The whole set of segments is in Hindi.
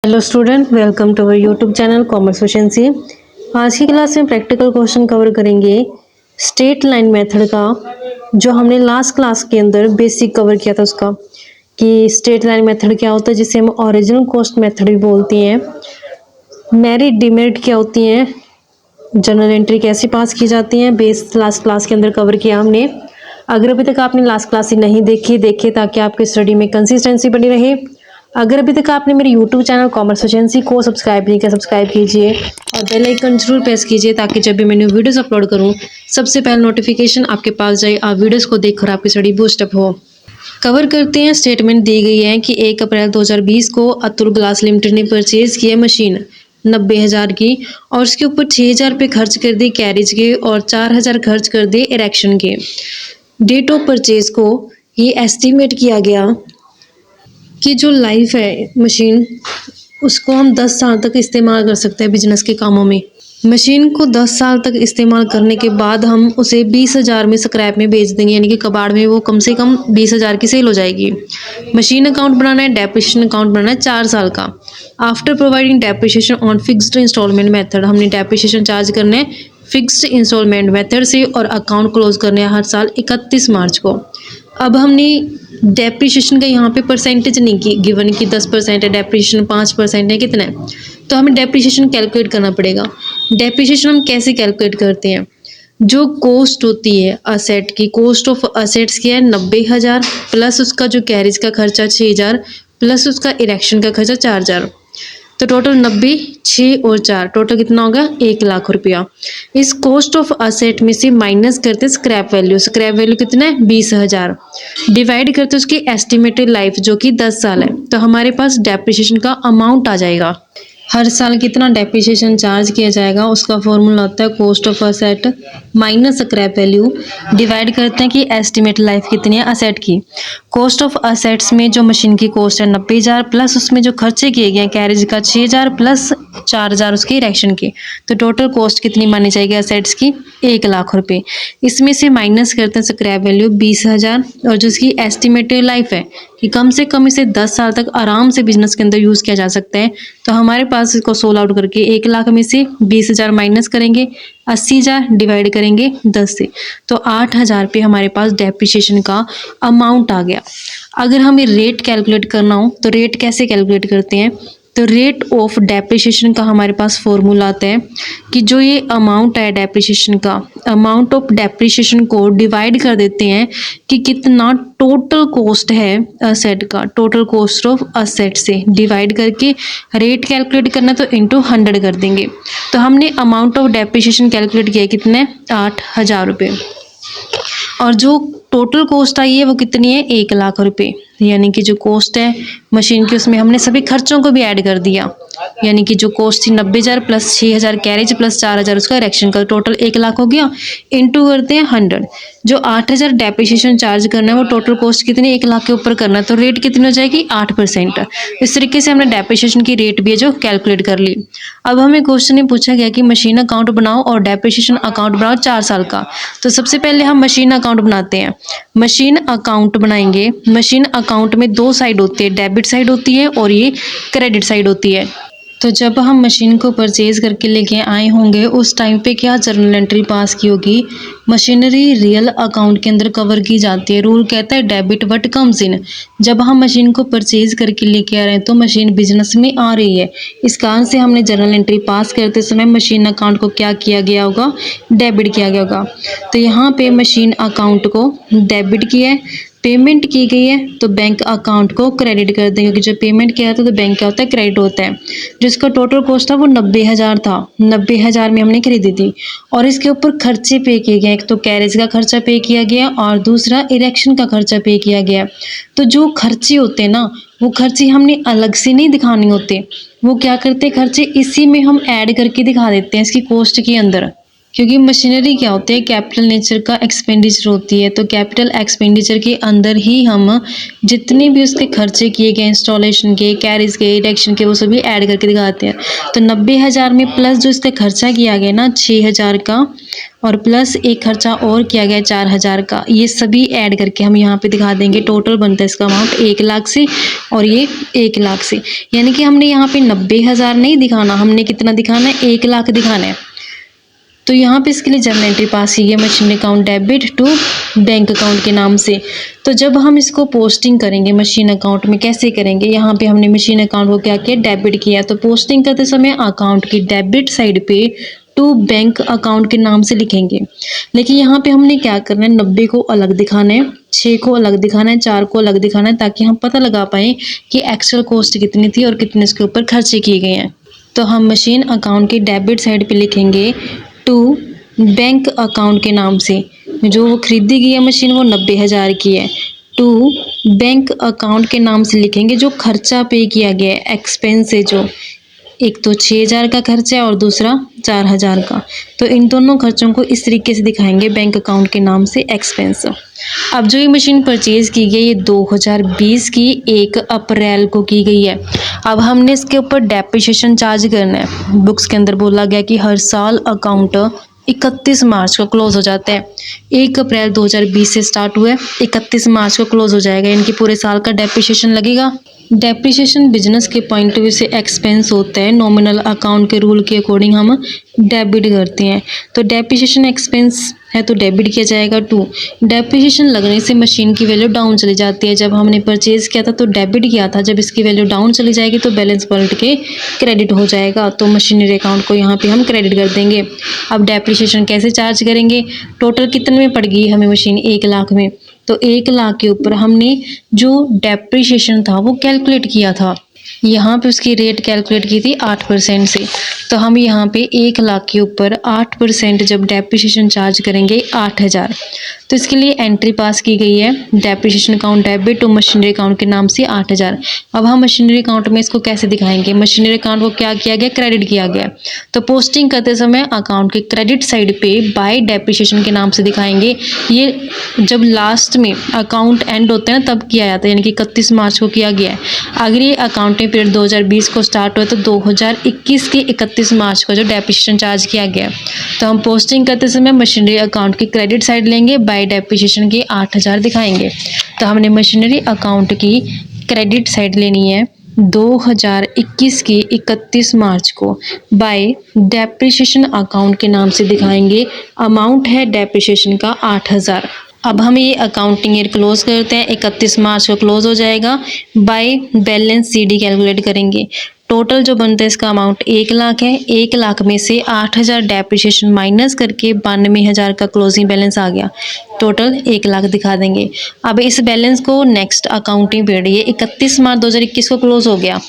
Hello student, welcome to our YouTube channel commerce efficiency. आज की क्लास में प्रैक्टिकल क्वेश्चन कवर करेंगे स्ट्रेट लाइन मेथड का, जो हमने लास्ट क्लास के अंदर बेसिक कवर किया था उसका, कि स्ट्रेट लाइन मेथड क्या होता है, जिसे हम ओरिजिनल कॉस्ट मेथड भी बोलती हैं। मेरिट डिमेरिट क्या होती हैं, जर्नल एंट्री कैसे पास की जाती हैं, बेस लास्ट क्लास के अंदर कवर किया हमने। अगर अभी तक आपने लास्ट क्लास नहीं देखी, देखे ताकि आपकी स्टडी में कंसिस्टेंसी बनी रहे। अगर अभी तक आपने मेरे यूट्यूब चैनल कॉमर्स एफिशिएंसी को सब्सक्राइब नहीं किया, सब्सक्राइब कीजिए और बेल आइकन जरूर प्रेस कीजिए, ताकि जब भी मैं न्यू वीडियोस अपलोड करूं सबसे पहले नोटिफिकेशन आपके पास जाए, आप वीडियोस को देखकर आपकी स्टडी बूस्टअप हो। कवर करते हैं। स्टेटमेंट दी गई है कि 1 अप्रैल 2020 को अतुल ग्लास लिमिटेड ने परचेज किया मशीन 90,000 की, और उसके ऊपर 6,000 रुपये खर्च कर दिए कैरेज के और 4,000 खर्च कर दिए इरेक्शन के। डेट ऑफ परचेज को ये एस्टिमेट किया गया कि जो लाइफ है मशीन, उसको हम 10 साल तक इस्तेमाल कर सकते हैं बिजनेस के कामों में। मशीन को 10 साल तक इस्तेमाल करने के बाद हम उसे 20,000 में स्क्रैप में बेच देंगे, यानी कि कबाड़ में वो कम से कम 20,000 की सेल हो जाएगी। मशीन अकाउंट बनाना है, डेप्रिसिएशन अकाउंट बनाना है 4 साल का। After providing depreciation on fixed installment method, हमने डेप्रिसिएशन चार्ज करने हैं फिक्स्ड इंस्टॉलमेंट मेथड से, और अकाउंट क्लोज करने हैं हर साल 31 मार्च को। अब हमने डेप्रिसिएशन का यहाँ पे परसेंटेज नहीं की गिवन कि 10% है डेप्रिसिएशन, 5% है, कितना है, तो हमें डेप्रिसिएशन कैलकुलेट करना पड़ेगा। डेप्रिसिएशन हम कैसे कैलकुलेट करते हैं, जो कॉस्ट होती है असेट की, कॉस्ट ऑफ असेट्स की है 90,000 प्लस उसका जो कैरेज का खर्चा 6,000 प्लस उसका इरेक्शन का खर्चा 4,000, तो टोटल 90, 6 और 4 टोटल कितना होगा 1,00,000 रुपया। इस कॉस्ट ऑफ असेट में से माइनस करते स्क्रैप वैल्यू, स्क्रैप वैल्यू कितना है 20,000, डिवाइड करते उसकी एस्टिमेटेड लाइफ जो कि 10 साल है, तो हमारे पास डेप्रिसिएशन का अमाउंट आ जाएगा। हर साल कितना डेप्रिसिएशन चार्ज किया जाएगा, उसका फॉर्मूला होता है cost of asset minus scrap value, divide करते हैं कि एस्टिमेट लाइफ कितनी है असेट की। कॉस्ट ऑफ असेट्स में जो मशीन की कॉस्ट है 90,000 प्लस उसमें जो खर्चे किए गए कैरेज का 6,000 प्लस 4,000 उसके इरेक्शन के, तो टोटल कॉस्ट कितनी मानी जाएगी असेट्स की 1,00,000 रुपये। इसमें से माइनस करते हैं स्क्रैप वैल्यू 20,000, और जो इसकी एस्टिमेटेड लाइफ है कि कम से कम इसे 10 साल तक आराम से बिजनेस के अंदर यूज़ किया जा सकता है, तो हमारे पास इसको सोल्व आउट करके 1,00,000 में से 20,000 माइनस करेंगे, 80,000 डिवाइड करेंगे 10 से, तो 8,000 रुपये हमारे पास डेप्रिसिएशन का अमाउंट आ गया। अगर हमें रेट कैलकुलेट करना हो तो रेट कैसे कैलकुलेट करते हैं, तो रेट ऑफ डेप्रिसिएशन का हमारे पास फॉर्मूला आता है कि जो ये अमाउंट है डेप्रिसिएशन का, अमाउंट ऑफ डेप्रिसिएशन को डिवाइड कर देते हैं कि कितना टोटल कॉस्ट है असेट का, टोटल कॉस्ट ऑफ असेट से डिवाइड करके रेट कैलकुलेट करना, तो इंटू 100 कर देंगे। तो हमने अमाउंट ऑफ डेप्रिसिएशन कैलकुलेट किया कितने 8,000 रुपये, और जो टोटल कॉस्ट आई है वो कितनी है 1,00,000 रुपये, यानी कि जो कॉस्ट है मशीन की उसमें हमने सभी खर्चों को भी ऐड कर दिया, यानी कि जो कॉस्ट थी 90,000 प्लस 6,000 कैरेज प्लस 4,000 उसका इरेक्शन का, टोटल 1,00,000 हो गया। इंटू करते हैं 100, जो 8,000 डेप्रिसिएशन चार्ज करना है वो टोटल कॉस्ट कितनी 1,00,000 के ऊपर करना है, तो रेट कितनी हो जाएगी 8%। इस तरीके से हमने डेप्रिसिएशन की रेट भी है जो कैलकुलेट कर ली। अब हमें क्वेश्चन में पूछा गया कि मशीन अकाउंट बनाओ और डेप्रिसिएशन अकाउंट बनाओ 4 साल का, तो सबसे पहले हम मशीन अकाउंट बनाते हैं। मशीन अकाउंट बनाएंगे, मशीन अकाउंट में 2 साइड होती है, डेबिट साइड होती है और ये क्रेडिट साइड होती है। तो जब हम मशीन को परचेज करके लेके आए होंगे उस टाइम पे क्या जर्नल एंट्री पास की होगी, मशीनरी रियल अकाउंट के अंदर कवर की जाती है। रूल कहता है डेबिट व्हाट कम्स इन, जब हम मशीन को परचेज करके लेके आ रहे हैं तो मशीन बिजनेस में आ रही है, इस कारण से हमने जर्नल एंट्री पास करते समय मशीन अकाउंट को क्या किया गया होगा, डेबिट किया गया होगा। तो यहाँ पे मशीन अकाउंट को डेबिट किया है, पेमेंट की गई है तो बैंक अकाउंट को क्रेडिट कर देंगे, क्योंकि जब पेमेंट किया था तो बैंक क्या होता है क्रेडिट होता है। जिसका टोटल कॉस्ट था वो 90,000 था, 90,000 में हमने खरीदी थी, और इसके ऊपर खर्चे पे किए गए, एक तो कैरेज का खर्चा पे किया गया और दूसरा इरेक्शन का खर्चा पे किया गया। तो जो खर्चे होते हैं ना वो खर्चे हमने अलग से नहीं दिखाने होते, वो क्या करते हैं खर्चे इसी में हम ऐड करके दिखा देते हैं इसकी कॉस्ट के अंदर, क्योंकि मशीनरी क्या होती है, कैपिटल नेचर का एक्सपेंडिचर होती है। तो कैपिटल एक्सपेंडिचर के अंदर ही हम जितने भी उसके खर्चे किए गए, इंस्टॉलेशन के, कैरिज के, इरेक्शन के, वो सभी ऐड करके दिखाते हैं। तो 90,000 में प्लस जो इसका खर्चा किया गया ना 6,000 का, और प्लस एक खर्चा और किया गया 4,000 का, ये सभी ऐड करके हम यहाँ पे दिखा देंगे। टोटल बनता है इसका अमाउंट 1 लाख से, और ये 1 लाख से, यानी कि हमने यहाँ पे 90,000 नहीं दिखाना, हमने कितना दिखाना है, 1 लाख दिखाना है। तो यहाँ पे इसके लिए जर्नल एंट्री पास की है, machine account debit to bank account के नाम से। तो जब हम इसको पोस्टिंग करेंगे मशीन अकाउंट में, कैसे करेंगे, यहाँ पे हमने मशीन अकाउंट को क्या किया, डेबिट किया। तो पोस्टिंग करते समय अकाउंट की डेबिट साइड पे टू बैंक अकाउंट के नाम से लिखेंगे। लेकिन यहाँ पे हमने क्या करना है, 90 को अलग दिखाना है, 6 को अलग दिखाना है, 4 को अलग दिखाना है, ताकि हम पता लगा पाए कि एक्चुअल कॉस्ट कितनी थी और कितने इसके ऊपर खर्चे किए गए हैं। तो हम मशीन अकाउंट की डेबिट साइड पे लिखेंगे टू बैंक अकाउंट के नाम से। जो वो खरीदी गई है मशीन वो 90,000 की है। टू बैंक अकाउंट के नाम से लिखेंगे जो खर्चा पे किया गया है, एक्सपेंस है जो, एक तो 6,000 का खर्चा है और दूसरा 4,000 का। तो इन दोनों खर्चों को इस तरीके से दिखाएंगे बैंक अकाउंट के नाम से, एक्सपेंस। अब जो ये मशीन परचेज की गई, ये 2020 की 1 अप्रैल को की गई है। अब हमने इसके ऊपर डेप्रिसिएशन चार्ज करना है। बुक्स के अंदर बोला गया कि हर साल अकाउंट 31 मार्च को क्लोज हो जाता है। 1 अप्रैल 2020 से स्टार्ट हुआ है, 31 मार्च को क्लोज हो जाएगा, यानी कि पूरे साल का डेप्रिसिएशन लगेगा। डेप्रिसिएशन बिजनेस के पॉइंट ऑफ व्यू से एक्सपेंस होता है। नॉमिनल अकाउंट के रूल के अकॉर्डिंग हम डेबिट करते हैं। तो डेप्रिसिएशन एक्सपेंस है तो डेबिट किया जाएगा। 2, डेप्रिसिएशन लगने से मशीन की वैल्यू डाउन चली जाती है। जब हमने परचेज किया था तो डेबिट किया था, जब इसकी वैल्यू डाउन चली जाएगी तो बैलेंस पलट के क्रेडिट हो जाएगा। तो मशीनरी अकाउंट को यहाँ पे हम क्रेडिट कर देंगे। अब डेप्रिसिएशन कैसे चार्ज करेंगे, टोटल कितने में पड़ गई हमें मशीन, 1 लाख में। तो 1 लाख के ऊपर हमने जो डेप्रिसिएशन था वो कैलकुलेट किया था, यहाँ पे उसकी रेट कैलकुलेट की थी 8% से। तो हम यहाँ पे 1 लाख के ऊपर 8% जब डेप्रिसिएशन चार्ज करेंगे 8,000। तो इसके लिए एंट्री पास की गई है, depreciation account debit to machinery account के नाम से 8,000। अब हम मशीनरी अकाउंट में इसको कैसे दिखाएंगे, मशीनरी अकाउंट को क्या किया गया, क्रेडिट किया गया। तो पोस्टिंग करते समय अकाउंट के क्रेडिट साइड पे बाय डेप्रिसिएशन के नाम से दिखाएंगे। ये जब लास्ट में अकाउंट एंड होता है ना तब किया जाता है, यानी कि 31 मार्च को किया गया है। अगर ये अकाउंटिंग पीरियड 2020 को स्टार्ट हुआ तो 2021 के 31 मार्च को जो डेप्रिसिएशन चार्ज किया गया। तो हम पोस्टिंग करते समय मशीनरी अकाउंट की क्रेडिट साइड लेंगे, बाय डेप्रिसिएशन के 8,000 दिखाएंगे। तो हमने मशीनरी अकाउंट की क्रेडिट साइड लेनी है 2021 की 31 मार्च को, बाय डेप्रिसिएशन अकाउंट के नाम से दिखाएंगे। अमाउंट है डेप्रिसिएशन का 8,000। अब हम ये अकाउंटिंग ईयर क्लोज करते हैं, 31 मार्च को क्लोज हो जाएगा। बाय बैलेंस सीडी कैलकुलेट करेंगे। टोटल जो बनता है इसका अमाउंट 1 लाख है। 1 लाख में से 8,000 डेप्रिसिएशन माइनस करके 92,000 का क्लोजिंग बैलेंस आ गया। टोटल 1 लाख दिखा देंगे। अब इस बैलेंस को नेक्स्ट अकाउंटिंग पीरियड, ये 31 मार्च 2021 को क्लोज हो गया,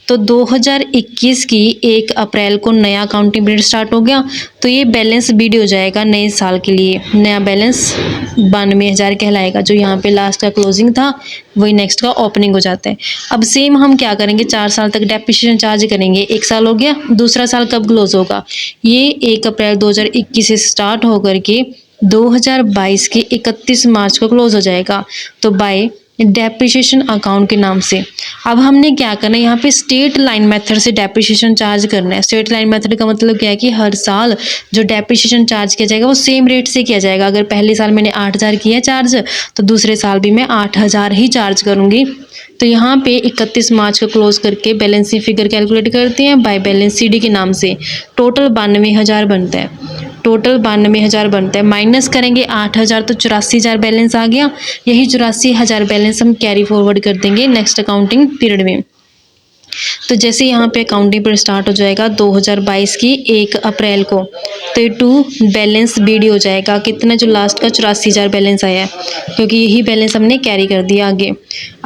तो 2021 की 1 अप्रैल को नया अकाउंटिंग पीरियड स्टार्ट हो गया। तो ये बैलेंस बीडी हो जाएगा नए साल के लिए। नया बैलेंस 92,000 कहलाएगा। जो यहाँ पे लास्ट का क्लोजिंग था वही नेक्स्ट का ओपनिंग हो जाता है। अब सेम हम क्या करेंगे, 4 साल तक डेप्रिसिएशन चार्ज करेंगे। 1 साल हो गया, दूसरा साल कब क्लोज होगा, ये 1 अप्रैल 2021 से स्टार्ट होकर के 2022 के 31 मार्च को क्लोज हो जाएगा। तो बाय डेप्रिसिएशन अकाउंट के नाम से। अब हमने क्या करना है, यहाँ पे स्ट्रेट लाइन मेथड से डेप्रिसिएशन चार्ज करना है। स्ट्रेट लाइन मेथड का मतलब क्या है कि हर साल जो डेप्रिसिएशन चार्ज किया जाएगा वो सेम रेट से किया जाएगा। अगर पहले साल मैंने 8,000 किया चार्ज, तो दूसरे साल भी मैं 8,000 ही चार्ज करूँगी। तो यहाँ पे 31 मार्च को क्लोज करके बैलेंस सी फिगर कैलकुलेट करते हैं बाय बैलेंस सीडी के नाम से। टोटल 92,000 बनता है। टोटल 92,000 बनता है, माइनस करेंगे 8,000 तो 84,000 बैलेंस आ गया। यही 84,000 बैलेंस हम कैरी फॉरवर्ड कर देंगे नेक्स्ट अकाउंटिंग पीरियड में। तो जैसे यहाँ पे अकाउंटिंग पीरियड स्टार्ट हो जाएगा 2022 की 1 अप्रैल को, तो ये टू बैलेंस बीडी हो जाएगा। कितना, जो लास्ट का 84,000 बैलेंस आया है, क्योंकि यही बैलेंस हमने कैरी कर दिया आगे।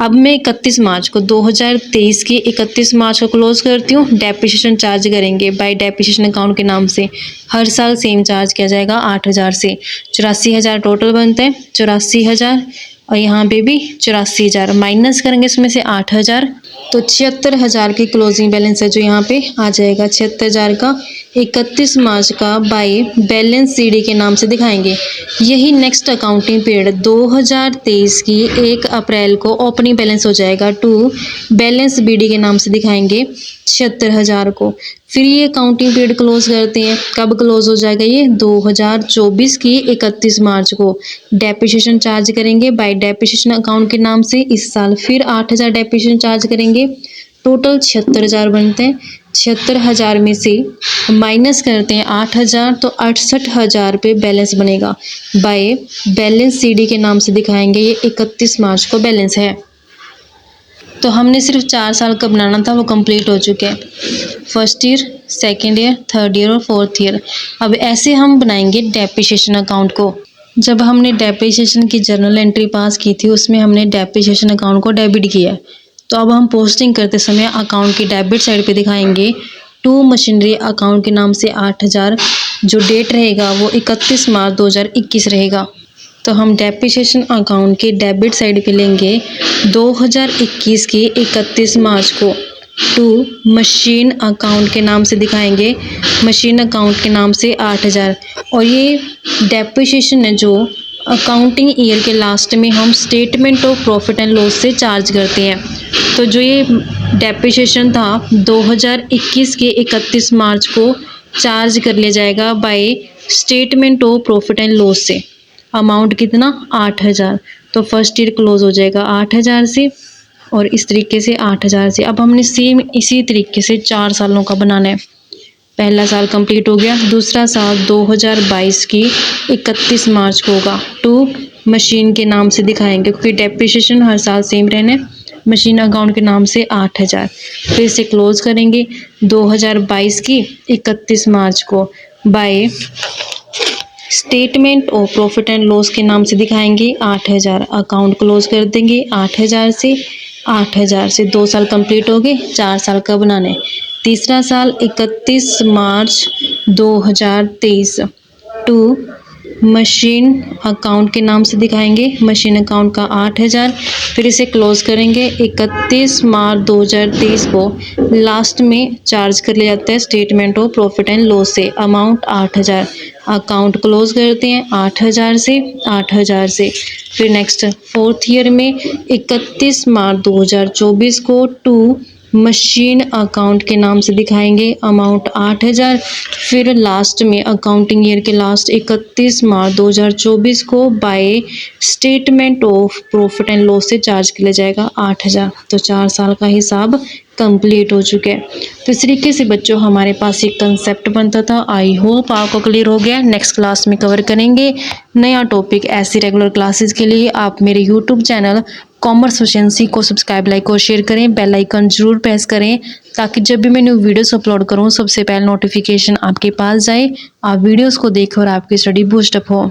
अब मैं 31 मार्च को 2023 की 31 मार्च को क्लोज करती हूँ। डेप्रिसिएशन चार्ज करेंगे बाय डेप्रिसिएशन अकाउंट के नाम से। हर साल सेम चार्ज किया जाएगा 8,000 से। 84,000 टोटल बनते हैं, 84,000 और यहाँ पे भी 84,000 माइनस करेंगे इसमें से 8,000, तो 76,000 की क्लोजिंग बैलेंस है जो यहाँ पे आ जाएगा। 76,000 का 31 मार्च का बाय बैलेंस सीडी के नाम से दिखाएंगे। यही नेक्स्ट अकाउंटिंग पीरियड 2023 की 1 अप्रैल को ओपनिंग बैलेंस हो जाएगा टू बैलेंस बीडी के नाम से दिखाएंगे 76,000 को। फिर ये अकाउंटिंग पीरियड क्लोज करते हैं। कब क्लोज हो जाएगा ये 2024 की 31 मार्च को। डेप्रिसिएशन चार्ज करेंगे बाय डेप्रिसिएशन अकाउंट के नाम से इस साल फिर 8,000 डेप्रिसिएशन चार्ज करेंगे। टोटल 76,000 बनते हैं। 76,000 में से माइनस करते हैं 8,000 तो 68,000 पे बैलेंस बनेगा। बाय बैलेंस सीडी के नाम से दिखाएंगे। ये 31 मार्च को बैलेंस है। तो हमने सिर्फ 4 साल का बनाना था, वो कंप्लीट हो चुके हैं। First year, second year, third year और फोर्थ ईयर। अब ऐसे हम बनाएंगे डेप्रिसिएशन अकाउंट को। जब हमने डेप्रिसिएशन की जर्नल एंट्री पास की थी उसमें हमने डेप्रिसिएशन अकाउंट को डेबिट किया। तो अब हम पोस्टिंग करते समय अकाउंट की डेबिट साइड पे दिखाएंगे टू मशीनरी अकाउंट के नाम से 8,000। जो डेट रहेगा वो 31 मार्च 2021 रहेगा। तो हम डेप्रिसिएशन अकाउंट के डेबिट साइड पे लेंगे 2021 की 31 मार्च को टू मशीन अकाउंट के नाम से दिखाएंगे। मशीन अकाउंट के नाम से 8,000। और ये डेप्रिसिएशन है जो अकाउंटिंग ईयर के लास्ट में हम statement of profit and loss से चार्ज करते हैं। तो जो ये डेप्रिसिएशन था 2021 के 31 मार्च को चार्ज कर लिया जाएगा by statement of profit and loss से। अमाउंट कितना 8,000। तो फर्स्ट ईयर क्लोज हो जाएगा 8,000 से और इस तरीके से 8,000 से। अब हमने सेम इसी तरीके से 4 सालों का बनाना है। पहला साल कंप्लीट हो गया। दूसरा साल 2022 की 31 मार्च को होगा टू मशीन के नाम से दिखाएंगे क्योंकि डेप्रिसिएशन हर साल सेम रहना है। मशीन अकाउंट के नाम से 8,000। फिर से क्लोज करेंगे 2022 की 31 मार्च को by statement of profit and loss के नाम से दिखाएंगे 8,000। अकाउंट क्लोज कर देंगे 8,000 से। 8,000 से 2 साल कंप्लीट हो गए। 4 साल का बनाना है। तीसरा साल 31 मार्च 2023 टू मशीन अकाउंट के नाम से दिखाएंगे। मशीन अकाउंट का 8,000। फिर इसे क्लोज करेंगे 31 मार्च 2023 को। लास्ट में चार्ज कर लिया जाता है statement of profit and loss से। अमाउंट 8,000। अकाउंट क्लोज करते हैं 8,000 से। 8,000 से फिर नेक्स्ट फोर्थ ईयर में 31 मार्च 2024 को टू मशीन अकाउंट के नाम से दिखाएंगे। अमाउंट 8,000। फिर लास्ट में अकाउंटिंग ईयर के लास्ट 31 मार्च 2024 को by statement of profit and loss से चार्ज किया जाएगा 8,000। तो 4 साल का हिसाब कंप्लीट हो चुके हैं। तो इस तरीके से बच्चों हमारे पास एक कंसेप्ट बनता था। आई होप आपको क्लियर हो गया। नेक्स्ट क्लास में कवर करेंगे नया टॉपिक। ऐसी रेगुलर क्लासेस के लिए आप मेरे यूट्यूब चैनल कॉमर्स एफिशिएंसी को सब्सक्राइब, लाइक और शेयर करें। बेल आइकन जरूर प्रेस करें ताकि जब भी मैं न्यू वीडियोस अपलोड करूं सबसे पहले नोटिफिकेशन आपके पास जाए। आप वीडियोस को देखें और आपकी स्टडी बूस्ट अप हो।